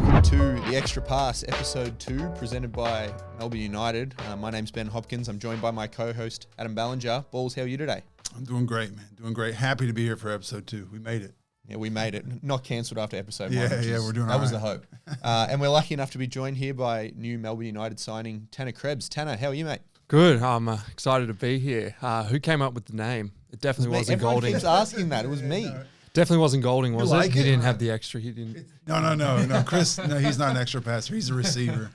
welcome to the Extra Pass, episode 2, presented by Melbourne United. My name's Ben Hopkins. I'm joined by my co-host, Adam Ballinger. Balls, how are you today? I'm doing great, man. Doing great. Happy to be here for episode 2. We made it. Yeah, we made it. Not cancelled after episode 1. Yeah, we're doing all That was right. the hope. And we're lucky enough to be joined here by new Melbourne United signing, Tanner Krebs. Tanner, how are you, mate? Good. I'm excited to be here. Who came up with the name? It definitely wasn't Everyone Goulding. keeps asking that. It was me. Definitely wasn't Goulding, was like it? He it? didn't have the extra. He didn't. No. Chris, no, he's not an extra passer. He's a receiver.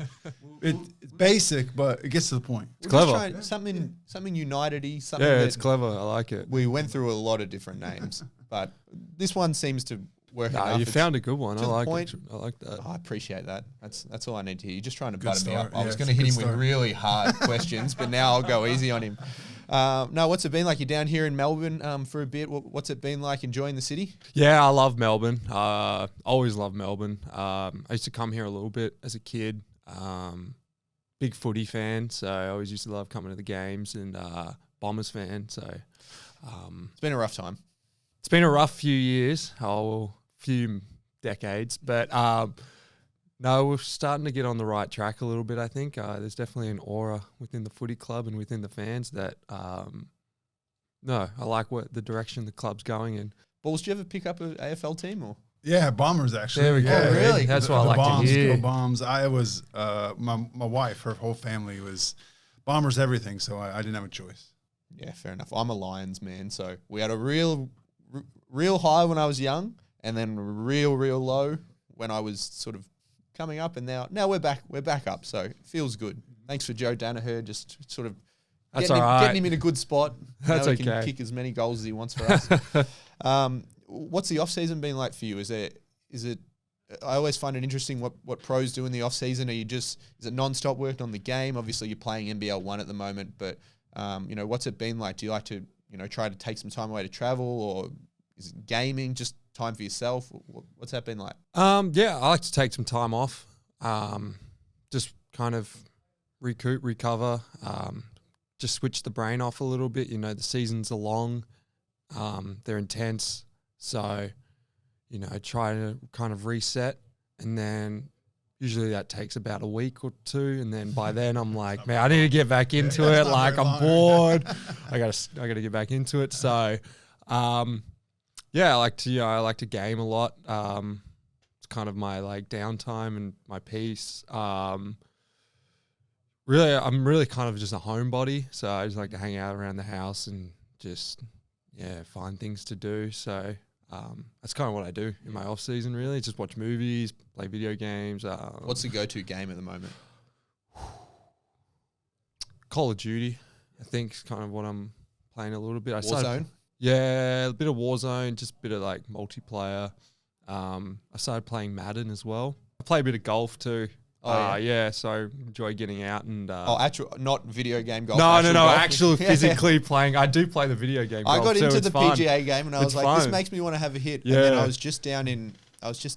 It's basic, but it gets to the point. It's clever. Something United-y. Something Yeah, that it's clever. I like it. we went through a lot of different names, but this one seems to work enough. You found a good one. I to the like point. it. I like that. I appreciate that. That's all I need to hear. You're just trying to Good butter me up. start. I Yeah, was it's going a to hit good him with start. really hard questions, but now I'll go easy on him. No, what's it been like? You're down here in Melbourne for a bit. What's it been like enjoying the city? Yeah, I love Melbourne. Always loved Melbourne. I used to come here a little bit as a kid. Big footy fan, so I always used to love coming to the games, and Bombers fan. So It's been a rough time. it's been a rough few years, few decades, but no, we're starting to get on the right track a little bit, I think. There's definitely an aura within the footy club and within the fans that, I like the direction the club's going in. Balls, did you ever pick up an AFL team? Or Yeah, Bombers actually. There we go. Yeah, Oh, really? That's The what I like Bombs, to hear. Go Bombs. I was, my wife, her whole family was Bombers everything, so I didn't have a choice. Yeah, fair enough. I'm a Lions man, so we had a real high when I was young, and then real low when I was sort of coming up, and now we're back up, so it feels good. Thanks for Joe Danaher, just sort of That's getting, all right. getting him in a good spot. That's now he can okay. kick as many goals as he wants for us. What's the off season been like for you? Is it? I always find it interesting what pros do in the off season. Is it non-stop working on the game? Obviously, you're playing NBL 1 at the moment, but what's it been like? Do you like to try to take some time away to travel, or is it gaming? Just time for yourself? What's that been like? Yeah, I like to take some time off, just kind of recoup, recover, just switch the brain off a little bit. The seasons are long, they're intense, so try to kind of reset, and then usually that takes about a week or 2, and then by then I'm like, man, I need to get back into it. Like, I'm bored. I gotta get back into it. So, yeah, I like to game a lot. It's kind of my downtime and my peace. Really, I'm really kind of just a homebody, so I just like to hang out around the house and just find things to do. So that's kind of what I do in my off season. Really, just watch movies, play video games. What's the go-to game at the moment? Call of Duty, I think, is kind of what I'm playing a little bit. Warzone? Yeah, a bit of Warzone, just a bit of multiplayer. I started playing Madden as well. I play a bit of golf too. Oh, yeah, so I enjoy getting out and. Actual, not video game golf. No, golf. actual Yeah. physically playing. I do play the video game golf. I got too. into It's the fun. PGA game, and I was It's like, this fun. makes me want to have a hit. Yeah. And then I was just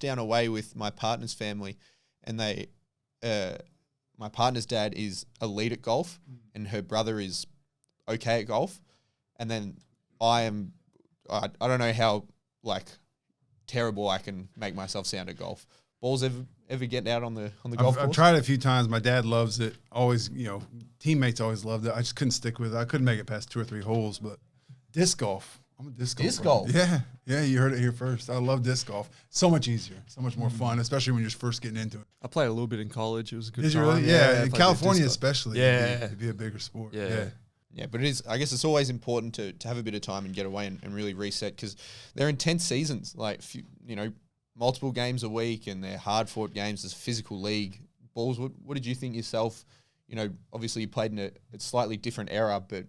down away with my partner's family, and my partner's dad is elite at golf, and her brother is okay at golf, and then I don't know how terrible I can make myself sound at golf. Balls ever get out on the golf course? I've tried it a few times. My dad loves it. Always, teammates always loved it. I just couldn't stick with it. I couldn't make it past 2 or 3 holes, but disc golf. I'm a disc golfer. Disc golf? Yeah, you heard it here first. I love disc golf. So much easier, so much more fun, especially when you're just first getting into it. I played a little bit in college. It was a good Did time. you really? I Yeah, played a in bit California disc golf. especially. Yeah. It'd be a bigger sport. Yeah. Yeah, but it is. I guess it's always important to have a bit of time and get away and really reset, because they're intense seasons. Multiple games a week, and they're hard fought games. It's a physical league. Balls. What did you think yourself? Obviously you played in a slightly different era, but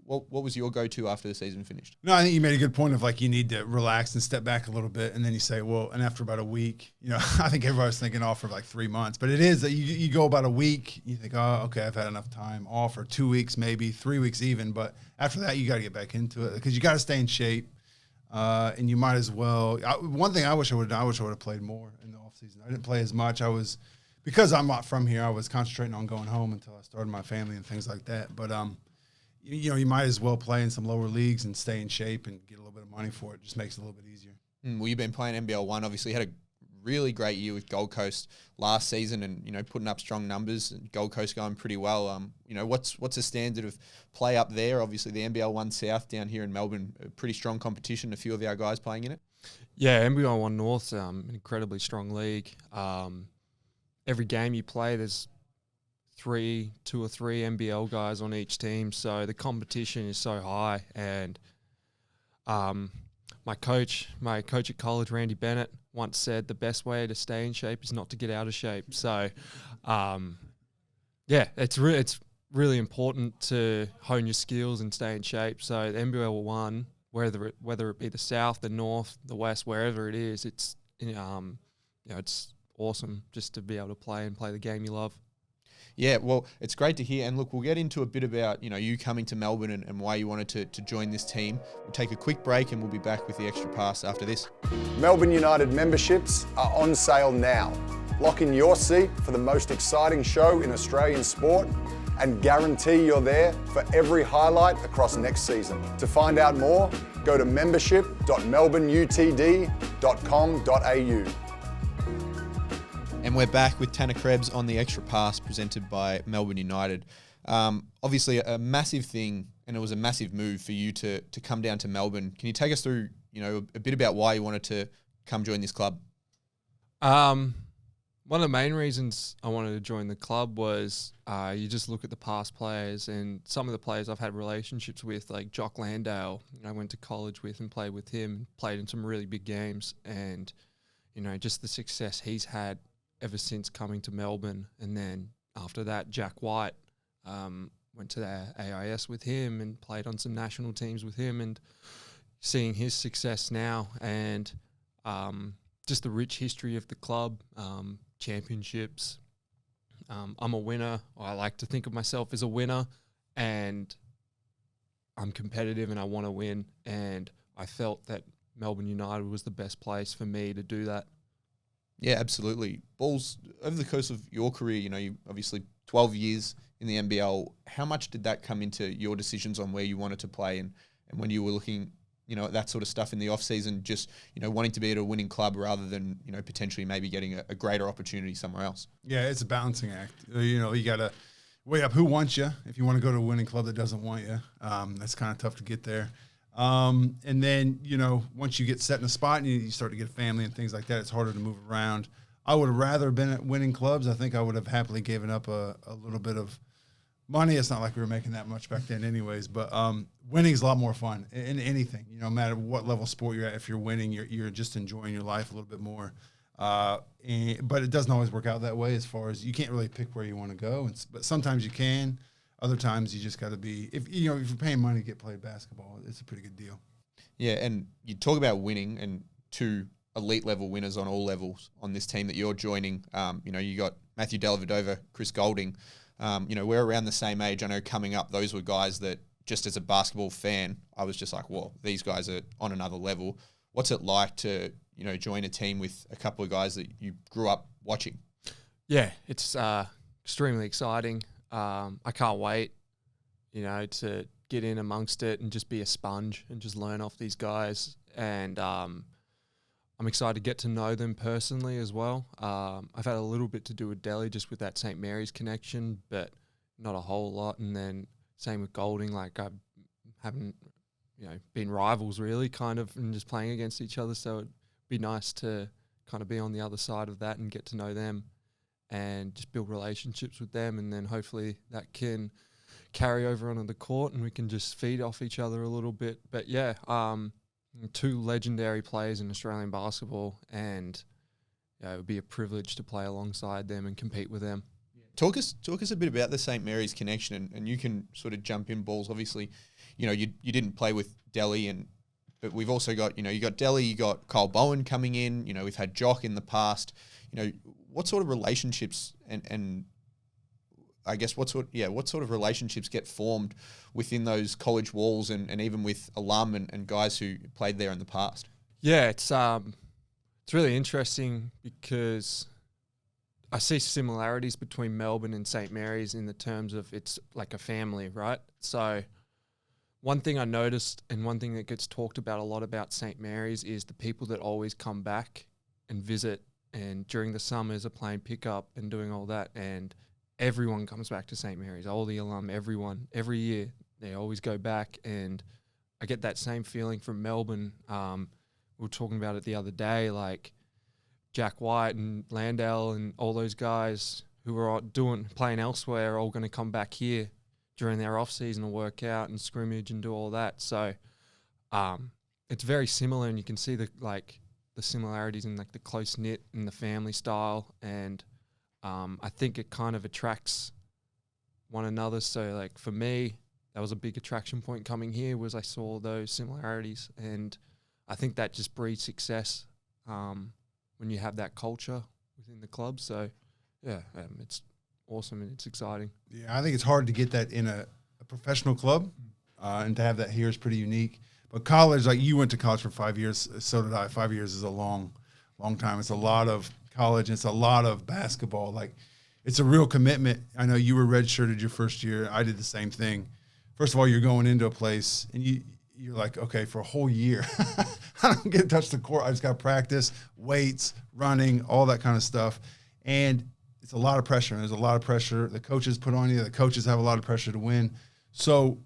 what was your go-to after the season finished? No, I think you made a good point of you need to relax and step back a little bit, and then you say, well, and after about a week, I think everybody's thinking off for 3 months, but it is that you go about a week, you think, oh, okay, I've had enough time off, or 2 weeks, maybe 3 weeks even, but after that, you got to get back into it, because you got to stay in shape, and you might as well. One thing I wish I would have played more in the off season. I didn't play as much. Because I'm not from here, I was concentrating on going home until I started my family and things like that. But you might as well play in some lower leagues and stay in shape and get a little bit of money for it. It just makes it a little bit easier. Well, you've been playing NBL 1. Obviously, had a really great year with Gold Coast last season, and putting up strong numbers. And Gold Coast going pretty well. What's the standard of play up there? Obviously, the NBL 1 South down here in Melbourne, a pretty strong competition. A few of our guys playing in it. Yeah, NBL 1 North, an incredibly strong league. Every game you play, there's two or three NBL guys on each team, so the competition is so high. And my coach at college, Randy Bennett, once said the best way to stay in shape is not to get out of shape. So, it's really important to hone your skills and stay in shape. So the NBL 1, whether it be the South, the North, the West, wherever it is, it's it's awesome just to be able to play the game you love. Yeah, well, it's great to hear. And look, we'll get into a bit about, you coming to Melbourne and why you wanted to join this team. We'll take a quick break and we'll be back with the extra pass after this. Melbourne United memberships are on sale now. Lock in your seat for the most exciting show in Australian sport and guarantee you're there for every highlight across next season. To find out more, go to membership.melbourneutd.com.au. And we're back with Tanner Krebs on the Extra Pass presented by Melbourne United. Obviously, a massive thing, and it was a massive move for you to come down to Melbourne. Can you take us through, a bit about why you wanted to come join this club? One of the main reasons I wanted to join the club was you just look at the past players, and some of the players I've had relationships with, like Jock Landale, I went to college with and played with him, played in some really big games, and just the success he's had ever since coming to Melbourne. And then after that, Jack White, went to the AIS with him and played on some national teams with him, and seeing his success now, and just the rich history of the club, championships. I'm a winner. I like to think of myself as a winner, and I'm competitive and I want to win. And I felt that Melbourne United was the best place for me to do that. Yeah, absolutely. Balls, over the course of your career, you obviously 12 years in the NBL, how much did that come into your decisions on where you wanted to play and when you were looking, at that sort of stuff in the off-season, just, wanting to be at a winning club rather than, potentially maybe getting a greater opportunity somewhere else? Yeah, it's a balancing act. You got to weigh up who wants you. If you want to go to a winning club that doesn't want you, that's kind of tough to get there. And then, once you get set in a spot and you start to get a family and things like that, it's harder to move around. I would have rather been at winning clubs. I think I would have happily given up a little bit of money. It's not like we were making that much back then anyways, but winning is a lot more fun in anything, no matter what level of sport you're at. If you're winning, you're just enjoying your life a little bit more. But it doesn't always work out that way, as far as you can't really pick where you want to go. But sometimes you can. Other times you just got to be, if you're paying money to get played basketball, it's a pretty good deal. Yeah, and you talk about winning, and two elite level winners on all levels on this team that you're joining. You got Matthew Dellavedova, Chris Goulding. We're around the same age. I know coming up, those were guys that just as a basketball fan, I was just like, well, these guys are on another level. What's it like to, join a team with a couple of guys that you grew up watching? Yeah, it's extremely exciting. I can't wait, to get in amongst it and just be a sponge and just learn off these guys. And I'm excited to get to know them personally as well. I've had a little bit to do with Delhi, just with that St. Mary's connection, but not a whole lot. And then same with Goulding, like I haven't, been rivals really, kind of, and just playing against each other. So it'd be nice to kind of be on the other side of that and get to know them and just build relationships with them, and then hopefully that can carry over onto the court and we can just feed off each other a little bit. But yeah, two legendary players in Australian basketball, and it would be a privilege to play alongside them and compete with them. Talk us a bit about the St. Mary's connection, and you can sort of jump in, Balls. Obviously, you didn't play with Delhi, but we've also got, you got Delhi, you got Kyle Bowen coming in, we've had Jock in the past. What sort of relationships and I guess what sort of relationships get formed within those college walls and even with alum and guys who played there in the past? Yeah, it's really interesting because I see similarities between Melbourne and St. Mary's in the terms of it's like a family, right? So one thing I noticed, and one thing that gets talked about a lot about St. Mary's, is the people that always come back and visit and during the summers are playing pickup and doing all that, and everyone comes back to St. Mary's, all the alum, everyone, every year, they always go back, and I get that same feeling from Melbourne. We were talking about it the other day, like Jack White and Landale and all those guys who were playing elsewhere are all going to come back here during their off-season to work out and scrimmage and do all that. So it's very similar, and you can see the similarities in like the close-knit and the family style, and I think it kind of attracts one another. So like for me, that was a big attraction point coming here, was I saw those similarities, and I think that just breeds success when you have that culture within the club. So yeah, it's awesome and it's exciting. Yeah, I think it's hard to get that in a professional club, and to have that here is pretty unique. But college, like you went to college for 5 years, so did I. 5 years is a long time. It's a lot of college, and it's a lot of basketball. Like, it's a real commitment. I know you were redshirted your first year. I did the same thing. First of all, you're going into a place, and you're like, okay, for a whole year, I don't get to touch the court. I just got to practice, weights, running, all that kind of stuff. And it's a lot of pressure. There's a lot of pressure the coaches put on you. The coaches have a lot of pressure to win. So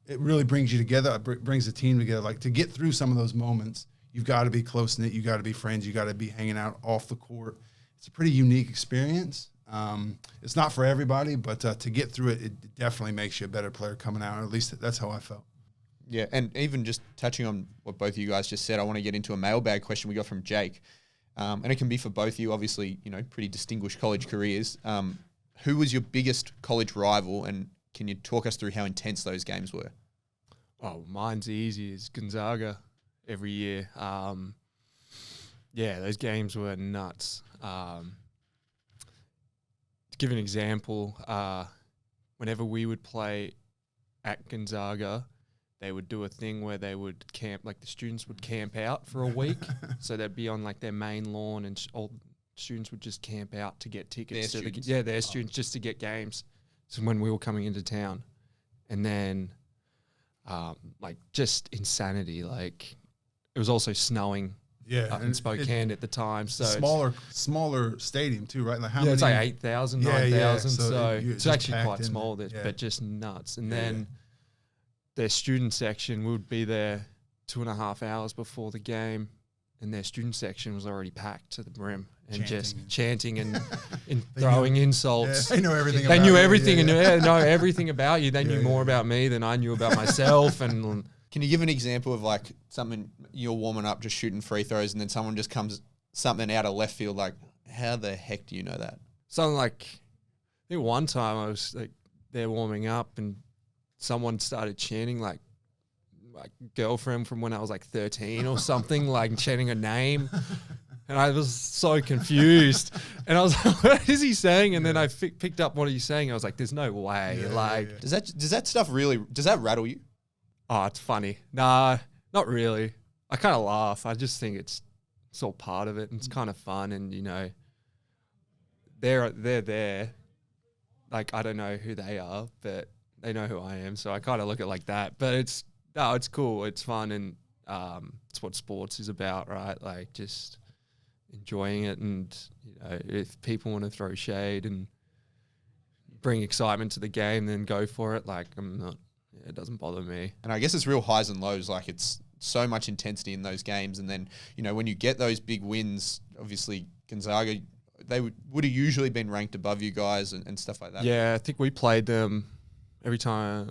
it really brings you together. It brings the team together. Like, to get through some of those moments, you've got to be close-knit. You got to be friends. You got to be hanging out off the court. It's a pretty unique experience. It's not for everybody, but to get through it, it definitely makes you a better player coming out. Or at least that's how I felt. Yeah, and even just touching on what both of you guys just said, I want to get into a mailbag question we got from Jake. And it can be for both of you, obviously, pretty distinguished college careers. Who was your biggest college rival, and can you talk us through how intense those games were? Oh, mine's easy. It's Gonzaga every year. Yeah, those games were nuts. To give an example, whenever we would play at Gonzaga, they would do a thing where they would camp, like the students would camp out for a week. So they'd be on like their main lawn, and all students would just camp out to get tickets. Their students just to get games. So when we were coming into town, and then like just insanity. Like, it was also snowing. Yeah, up in Spokane at the time. So smaller stadium too, right? Like how many? It's like 8,000, 9,000. Yeah. So it's actually quite in small, but just nuts. And then their student section, we would be there 2.5 hours before the game, and their student section was already packed to the brim and just chanting and throwing insults. Yeah, they know everything. They knew everything and know everything about you. They knew more about me than I knew about myself. And can you give an example of like something you're warming up, just shooting free throws, and then someone just comes something out of left field? Like, how the heck do you know that? Something like, I think one time I was like there warming up, and someone started chanting like girlfriend from when I was like 13 or something, like chanting a name. And I was so confused. And I was like, what is he saying? And then I picked up what he's saying. I was like, there's no way. Does that stuff really, does that rattle you? Oh, it's funny. Nah, not really. I kind of laugh. I just think it's all part of it, and it's kind of fun. And, they're there. Like, I don't know who they are, but they know who I am. So I kind of look at it like that. But it's cool. It's fun. And it's what sports is about, right? Like, just enjoying it. And, if people want to throw shade and bring excitement to the game, then go for it. Like, it doesn't bother me. And I guess it's real highs and lows. Like, it's so much intensity in those games. And then, when you get those big wins, obviously Gonzaga, they would have usually been ranked above you guys and stuff like that. Yeah, I think we played them every time,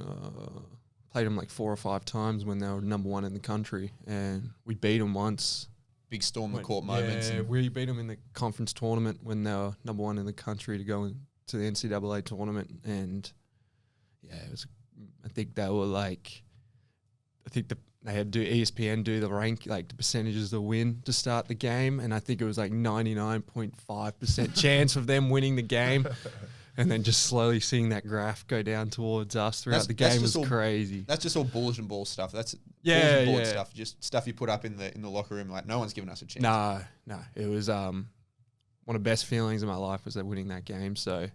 played them like 4 or 5 times when they were number 1 in the country. And we beat them once. Big storm the court moments. Yeah, we beat them in the conference tournament when they were number 1 in the country to go into the NCAA tournament. And yeah, it was, I think they were like, they had to do ESPN do the rank, like the percentages of win to start the game, and I think it was like 99.5% chance of them winning the game, and then just slowly seeing that graph go down towards us throughout the game was crazy. That's just all bulletin ball stuff. That's bulletin board stuff, just stuff you put up in the locker room. Like, no one's giving us a chance. No, it was one of the best feelings of my life was winning that game. So.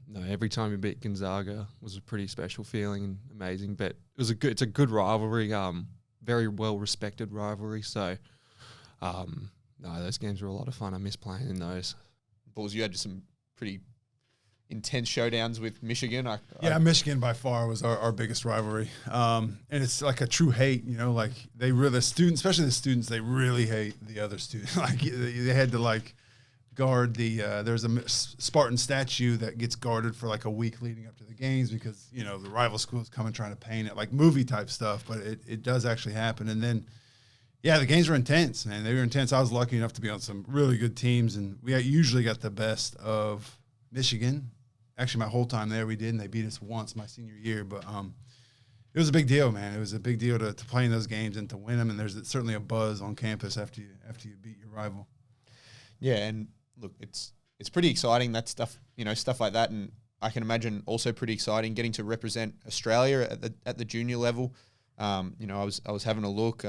No, every time we beat Gonzaga was a pretty special feeling and amazing. But it's a good rivalry, very well respected rivalry. So, No, those games were a lot of fun. I miss playing in those. Bulls, you had some pretty intense showdowns with Michigan. Michigan by far was our biggest rivalry. And it's like a true hate, like the students, especially the students, they really hate the other students. Like they had to like guard there's a Spartan statue that gets guarded for like a week leading up to the games because, the rival schools come and trying to paint it, like movie type stuff, but it does actually happen. And then, the games were intense, man. They were intense. I was lucky enough to be on some really good teams, and we usually got the best of Michigan. Actually, my whole time there we did, and they beat us once my senior year. But it was a big deal, man. It was a big deal to play in those games and to win them. And there's certainly a buzz on campus after you beat your rival. Yeah, and look, it's pretty exciting, that stuff, stuff like that. And I can imagine also pretty exciting getting to represent Australia at the junior level. I was having a look.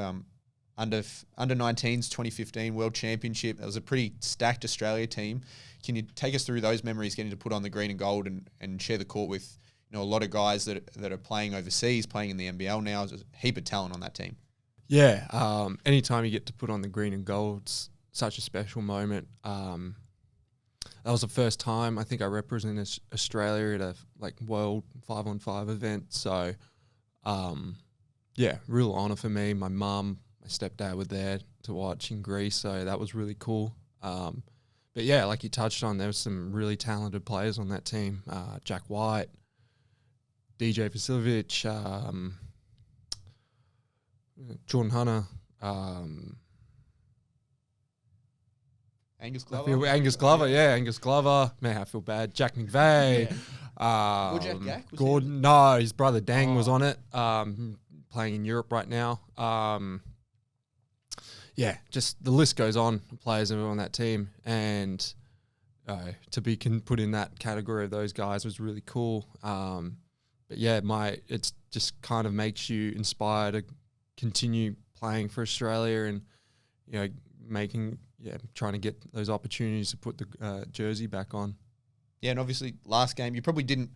Under 19s 2015 World Championship. That was a pretty stacked Australia team. Can you take us through those memories, getting to put on the green and gold and share the court with a lot of guys that are playing overseas, playing in the NBL now? There's a heap of talent on that team. Yeah, anytime you get to put on the green and gold, it's such a special moment. That was the first time I think I represented Australia at a world 5-on-5 event. So, real honour for me. My mum, my stepdad were there to watch in Greece, so that was really cool. But yeah, like you touched on, there was some really talented players on that team. Jack White, DJ Vasiljevic, Jordan Hunter, Angus Glover. Angus Glover. Man, I feel bad. Jack McVeigh. Jack Gack? Gordon. No, his brother Dang was on it. Playing in Europe right now. Just the list goes on. Players that were on that team, and to be put in that category of those guys was really cool. It's just kind of makes you inspired to continue playing for Australia and trying to get those opportunities to put the jersey back on. Yeah, and obviously last game you probably didn't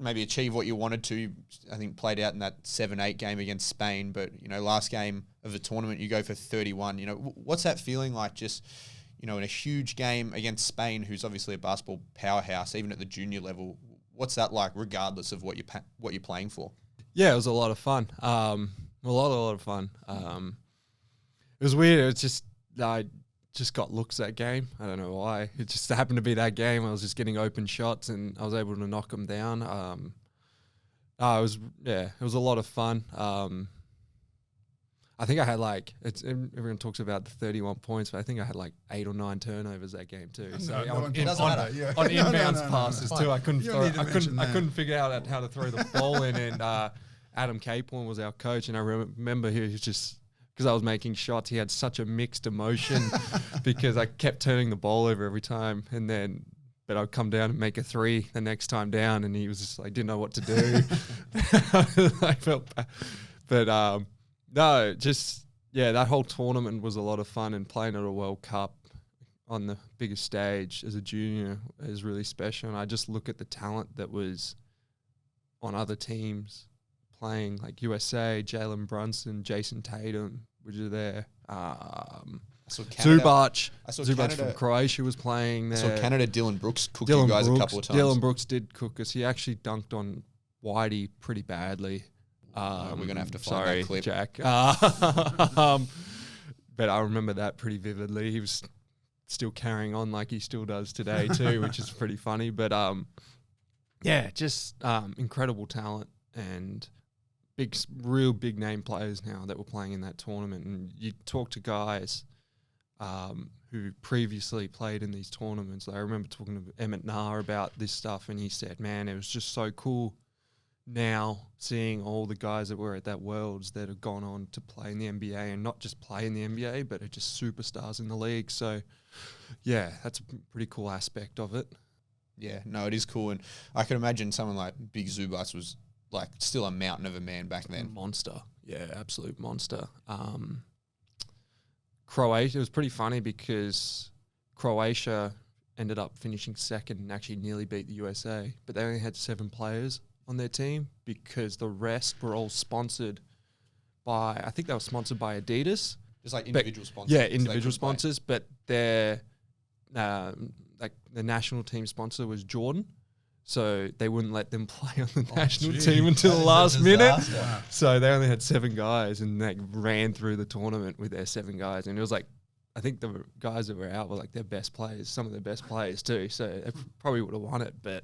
maybe achieve what you wanted to. I think played out in that 7-8 game against Spain, but last game of the tournament you go for 31. What's that feeling like? Just in a huge game against Spain, who's obviously a basketball powerhouse, even at the junior level. What's that like, regardless of what you're playing for? Yeah, it was a lot of fun. A lot of fun. It was weird. It's just I just got looks that game. I don't know why. It just happened to be that game. I was just getting open shots and I was able to knock them down. It was a lot of fun. I think I had everyone talks about the 31 points, but I think I had 8 or 9 turnovers that game too. So on inbounds passes too, I couldn't figure out how to throw the ball in. And Adam Capelin was our coach, and I remember he was just, because I was making shots, he had such a mixed emotion because I kept turning the ball over every time, but I'd come down and make a 3 the next time down, and he was just didn't know what to do. I felt bad. But that whole tournament was a lot of fun, and playing at a World Cup on the biggest stage as a junior is really special. And I just look at the talent that was on other teams playing, like USA, Jalen Brunson, Jason Tatum, which are there. Zubac from Croatia was playing there. I saw Canada, Dylan Brooks cooked you guys a couple of times. Dylan Brooks did cook us. He actually dunked on Whitey pretty badly. We're going to have to find that clip. Jack. But I remember that pretty vividly. He was still carrying on like he still does today too, which is pretty funny. But incredible talent and real big name players now that were playing in that tournament. And you talk to guys who previously played in these tournaments. I remember talking to Emmett Nahr about this stuff, and he said, man, it was just so cool now seeing all the guys that were at that Worlds that have gone on to play in the NBA, and not just play in the NBA, but are just superstars in the league. So, yeah, that's a pretty cool aspect of it. Yeah, no, it is cool. And I can imagine someone like Big Zubac was still a mountain of a man back then. Monster. Yeah, absolute monster. Croatia, it was pretty funny because Croatia ended up finishing second and actually nearly beat the USA, but they only had 7 players on their team because the rest were all sponsored by, I think they were sponsored by Adidas, Just like individual sponsors. Yeah, so they individual couldn't play. sponsors, but their like the national team sponsor was Jordan, so they wouldn't let them play on the national team until the last minute. Wow. So they only had 7 guys, and they ran through the tournament with their 7 guys, and it was like, I think the guys that were out were like their best players, some of their best players too. So they probably would have won it, but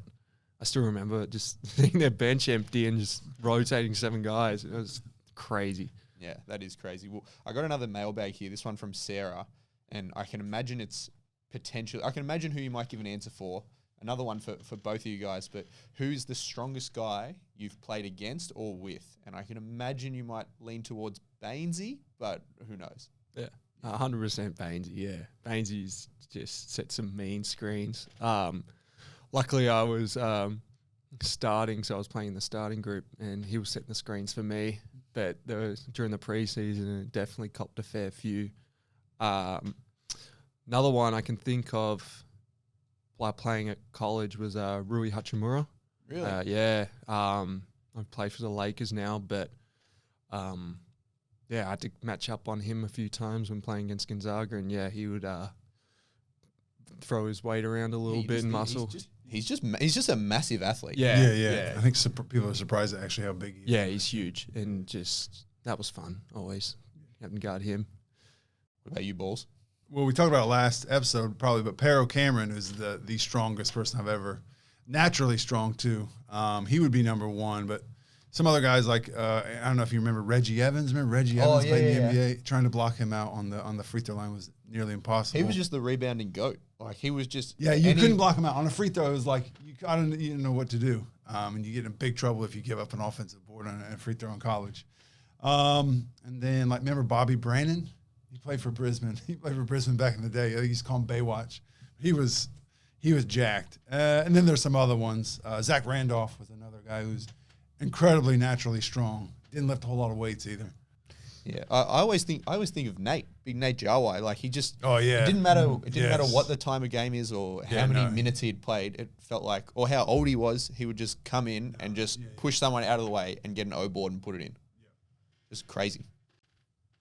I still remember just seeing their bench empty and just rotating 7 guys. It was crazy. Yeah, that is crazy. Well, I got another mailbag here. This one from Sarah, and I can imagine it's potential. I can imagine who you might give an answer for. Another one for both of you guys, but who's the strongest guy you've played against or with? And I can imagine you might lean towards Bainesy, but who knows? Yeah, 100% Bainesy. Yeah, Bainesy's just set some mean screens. Luckily, I was starting, so I was playing in the starting group, and he was setting the screens for me. But there was, during the preseason, it definitely copped a fair few. Another one I can think of while playing at college was Rui Hachimura. Really? Yeah. I play for the Lakers now, but yeah, I had to match up on him a few times when playing against Gonzaga, and yeah, he would throw his weight around a little bit and muscle. He's just a massive athlete. Yeah. I think people are surprised at actually how big he is. Yeah, he's huge, and just that was fun always having to guard him. What about you, Balls? Well, we talked about it last episode probably, but Pero Cameron is the strongest person I've ever, naturally strong too. He would be number 1, but some other guys like I don't know if you remember Reggie Evans. Remember Reggie Evans played in the NBA? Trying to block him out on the free throw line was nearly impossible. He was just the rebounding goat. Like he was just you couldn't block him out on a free throw. It was like you didn't know what to do, and you get in big trouble if you give up an offensive board on a free throw in college. And then like remember Bobby Brannon? He played for Brisbane. He played for Brisbane back in the day. He used to call him Baywatch. He was jacked. And then there's some other ones. Zach Randolph was another guy who's incredibly naturally strong. Didn't lift a whole lot of weights either. Yeah, I always think of Nate, big Nate Jawai. Like he just. Oh yeah. It didn't matter. It didn't matter what the time of game is or how many minutes he'd played. It felt like, or how old he was. He would just come in and just push someone out of the way and get an O board and put it in. Just crazy.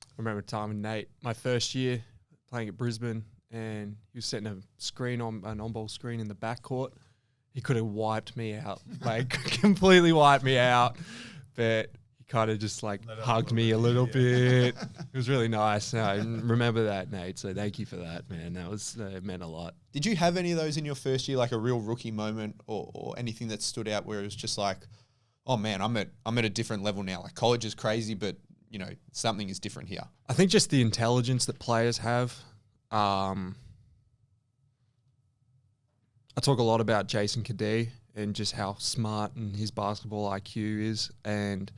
I remember a time with Nate, my first year playing at Brisbane, and he was setting an on-ball screen in the backcourt. He could have wiped me out, like completely wiped me out, but he kind of just like hugged me a little bit. It was really nice. I remember that, Nate. So thank you for that, man. That meant a lot. Did you have any of those in your first year, like a real rookie moment or anything that stood out where it was just like, oh man, I'm at a different level now. Like college is crazy, but you know, something is different here. I think just the intelligence that players have. I talk a lot about Jason Kadee and just how smart and his basketball IQ is. And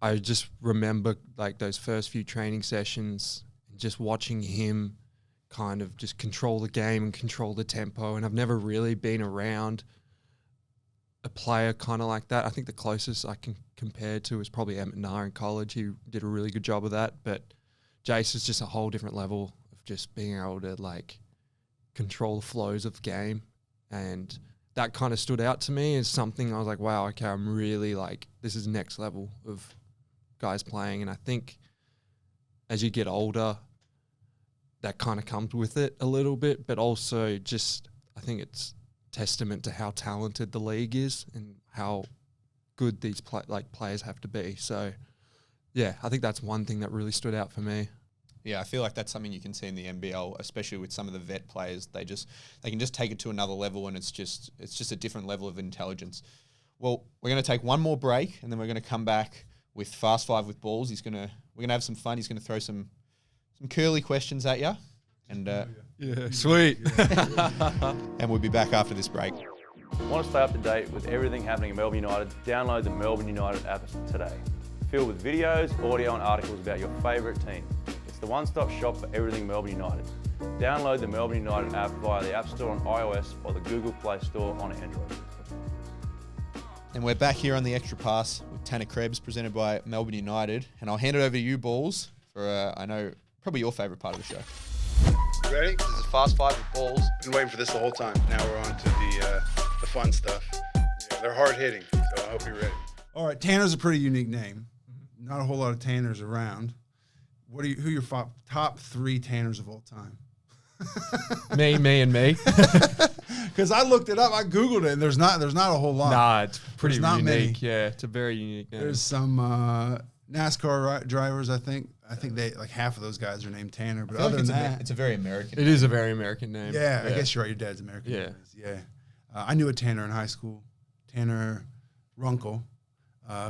I just remember like those first few training sessions and just watching him kind of just control the game and control the tempo. And I've never really been around a player kind of like that. I think the closest I can compare to is probably Emmett Nair in college. He did a really good job of that, but Jace is just a whole different level of just being able to like control the flows of the game, and that kind of stood out to me as something I was like, wow, okay, I'm really like, this is next level of guys playing. And I think as you get older, that kind of comes with it a little bit, but also just I think it's testament to how talented the league is and how good these players have to be. So yeah, I think that's one thing that really stood out for me. Yeah, I feel like that's something you can see in the NBL, especially with some of the vet players. They can just take it to another level, and it's just a different level of intelligence. Well, we're going to take one more break, and then we're going to come back with Fast Five with Balls. We're going to have some fun. He's going to throw some curly questions at you, and yeah, sweet. And we'll be back after this break. Want to stay up to date with everything happening at Melbourne United? Download the Melbourne United app today. Filled with videos, audio and articles about your favourite team. It's the one-stop shop for everything Melbourne United. Download the Melbourne United app via the App Store on iOS or the Google Play Store on Android. And we're back here on the Extra Pass with Tanner Krebs, presented by Melbourne United. And I'll hand it over to you, Balls, for I know probably your favourite part of the show. Ready? This is Fast Five with Balls. Been waiting for this the whole time. Now we're on to the fun stuff. Yeah, they're hard hitting, so I hope you're ready. All right, Tanner's a pretty unique name. Not a whole lot of Tanners around. Who are your top 3 Tanners of all time? Me, and me. Because I looked it up, I Googled it, and there's not a whole lot. Nah, it's pretty There's not unique. many. Yeah, it's a very unique name. There's some NASCAR drivers, I think. I think they like half of those guys are named Tanner, but I feel other like than that, it's a very American. It is a very American name. yeah, I guess you're right. Your dad's American. Yeah. Yeah. I knew a Tanner in high school. Tanner Runkle.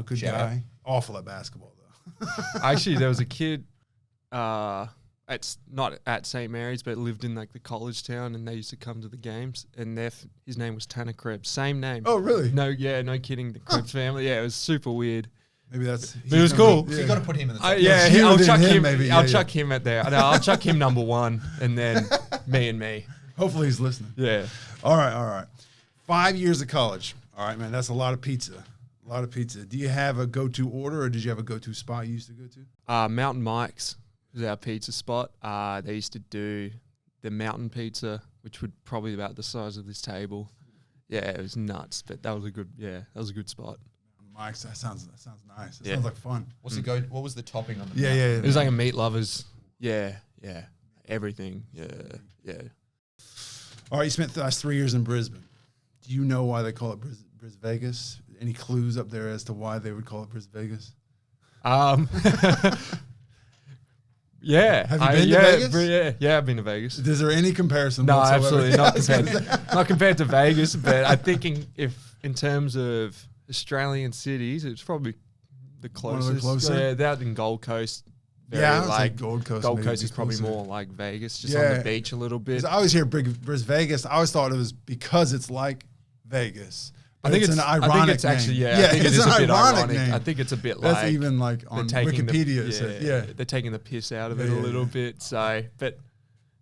Good Shout guy. out. Awful at basketball, though. Actually, there was a kid, it's not at St. Mary's, but lived in like the college town, and they used to come to the games. And his name was Tanner Krebs, same name. Oh, really? No kidding. The Krebs family. Yeah, it was super weird. Maybe that's. It was cool. So you got to put him in the top. Yeah, fewer I'll than chuck him, him. maybe. I'll Yeah, chuck him at there. No, I'll chuck him number 1, and then me and me. Hopefully he's listening. Yeah. All right. 5 years of college. All right, man. That's a lot of pizza. A lot of pizza. Do you have a go-to order, or did you have a go-to spot you used to go to? Mountain Mike's was our pizza spot. They used to do the mountain pizza, which would probably about the size of this table. Yeah, it was nuts, but that was a good spot. Mike's. That sounds nice. That Yeah. sounds like fun. What's the go? What was the topping on the? Yeah. It was like a meat lovers. Yeah. Everything. Yeah. All right, you spent the last 3 years in Brisbane. Do you know why they call it Bris Vegas? Any clues up there as to why they would call it Bris Vegas? Yeah. Have you been to Vegas? Yeah, I've been to Vegas. Is there any comparison? No, whatsoever? absolutely not compared to Vegas. But I'm thinking if in terms of Australian cities, it's probably the One of closest. the closer? Yeah, that in Gold Coast. Yeah, I would say like Gold Coast. Gold maybe Coast is probably closer. more like Vegas, just on Yeah. the beach a little bit. 'Cause I always hear Bris Vegas. I always thought it was because it's like Vegas. I think it's an ironic I think it's name. actually I think it's it is an a bit ironic ironic. name. I think it's a bit That's like even like on they're taking Wikipedia. It says, yeah. they're taking the piss out of Yeah, it a yeah, little yeah. bit. So, but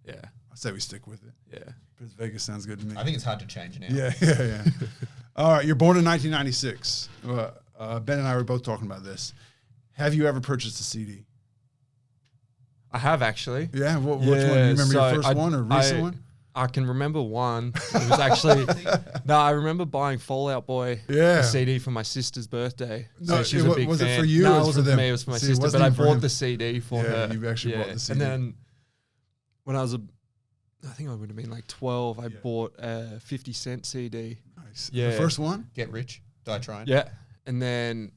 yeah, I say we stick with it. yeah. Bris Vegas sounds good to me. I think it's hard to change now. Yeah. All right, you're born in 1996. Ben and I were both talking about this. Have you ever purchased a CD? I have actually. Yeah, which one? Do you remember so your first one or recent one? I can remember one. It was actually I remember buying Fallout Boy Yeah. a CD for my sister's birthday. No, So she was a big was it fan. for you No, or it was it wasn't for for them? me. It was for my See, it sister. wasn't But I even for bought him. the CD for Yeah, her. you actually bought the CD. And then when I was I think I would have been like 12. I bought a 50-cent CD. Nice. Yeah. The first one? Get rich, die trying. Yeah, and then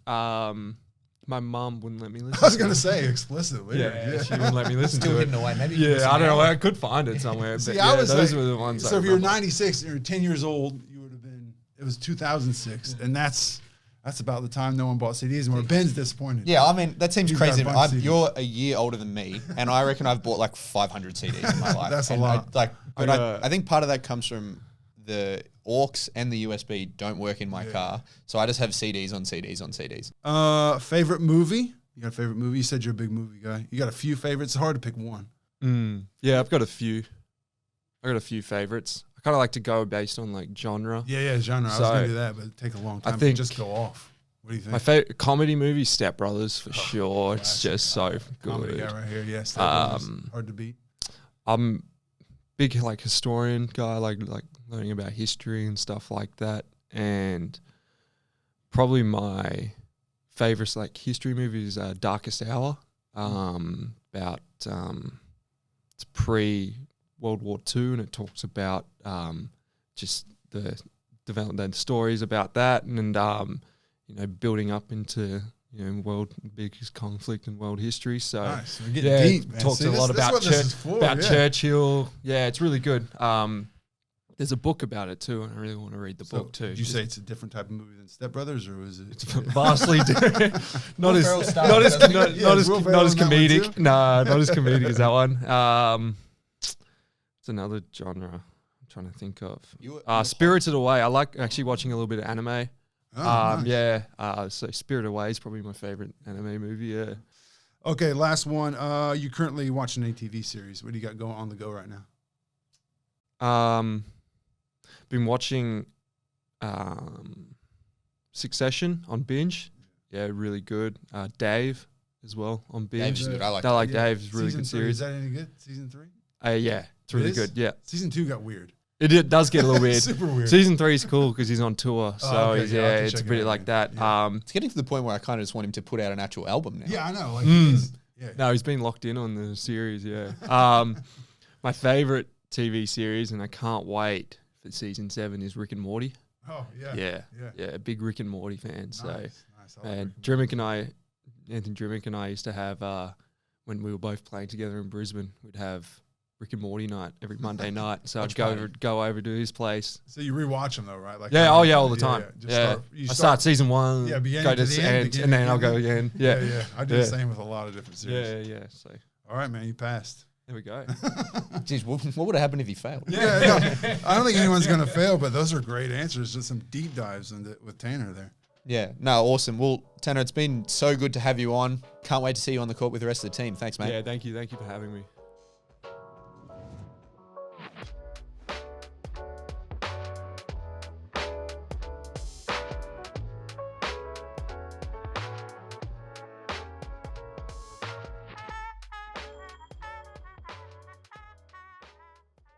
my mum wouldn't let me listen. I was going to say explicitly. Yeah, she wouldn't let me listen Still to it. hidden away. Maybe. you can Yeah, I don't know. listen I could find it somewhere. See, but I yeah, was those like, were the ones. so I if you're remember. 96 and you're 10 years old, you would have been, it was 2006. And that's about the time no one bought CDs. And where Ben's disappointed. Yeah, I mean, that seems You crazy. got a bunch of CDs. You're a year older than me, and I reckon I've bought like 500 CDs in my life. That's a And lot. I think part of that comes from the aux and the USB don't work in my car, so I just have CDs on CDs on CDs. Favorite movie? You got a favorite movie? You said you're a big movie guy. You got a few favorites. It's hard to pick one. Yeah, I've got a few. I got a few favorites. I kind of like to go based on like genre. Yeah, genre. I was So, going to do that, but it'd take a long time. I think to just go off. What do you think? My favorite comedy movie, Step Brothers, for sure. It's just so Comedy good. guy right here. Yes. Hard to beat. I'm big like historian guy, like learning about history and stuff like that. And probably my favorite like history movie is Darkest Hour. About it's pre World War II, and it talks about just the development stories about that, and building up into world biggest conflict in world history. So Nice. We're getting deep, man. talks See, a lot this is about what this is for, yeah. Churchill. Yeah, it's really good. There's a book about it too, and I really want to read the book too. Did you say it's a different type of movie than Step Brothers, or was it? It's vastly different. not Will as Ferrell stars, not as doesn't he? not, Yeah, not is as Will not Ferrell as in that one comedic. too? No, not as comedic as that one. It's another genre I'm trying to think of. Spirited Away. I like actually watching a little bit of anime. Oh, nice. Yeah. So Spirited Away is probably my favorite anime movie. Yeah. Okay, last one. You currently watching a TV series. What do you got going on the go right now? Been watching Succession on binge. Yeah, really good. Dave as well on binge. Dave's good. I like I like Yeah. Dave's really Season good 3, series. Is that any good? Season 3? Yeah, it's really is? good. Yeah, Season 2 got weird. it does get a little weird. Super weird. Season 3 is cool because he's on tour, so okay, he's, yeah, I'll have to it's check a it bit out, like yeah. that. It's getting to the point where I kind of just want him to put out an actual album now. Yeah, I know. Like, Yeah. No, he's been locked in on the series, yeah. My favorite TV series, and I can't wait for season 7, is Rick and Morty. Oh, yeah. Yeah, big Rick and Morty fan. Nice. So, Nice. I like and Rick and Anthony Drimmick and I used to have, when we were both playing together in Brisbane, we'd have Rick and Morty night every Monday night. So I'd go over to his place. So you rewatch them though, right? Like Yeah, all the time. Yeah. I start season 1, Yeah, beginning go to to the the end, end, beginning and then to I'll the go end. again. Yeah. I do the same with a lot of different series. Yeah. So All right, man, you passed. there we go. Jeez, what would have happened if he failed? Yeah, no, I don't think anyone's gonna fail, but those are great answers. Just some deep dives with Tanner there. Yeah, no, awesome. Well, Tanner, it's been so good to have you on. Can't wait to see you on the court with the rest of the team. Thanks, mate. Yeah, thank you for having me.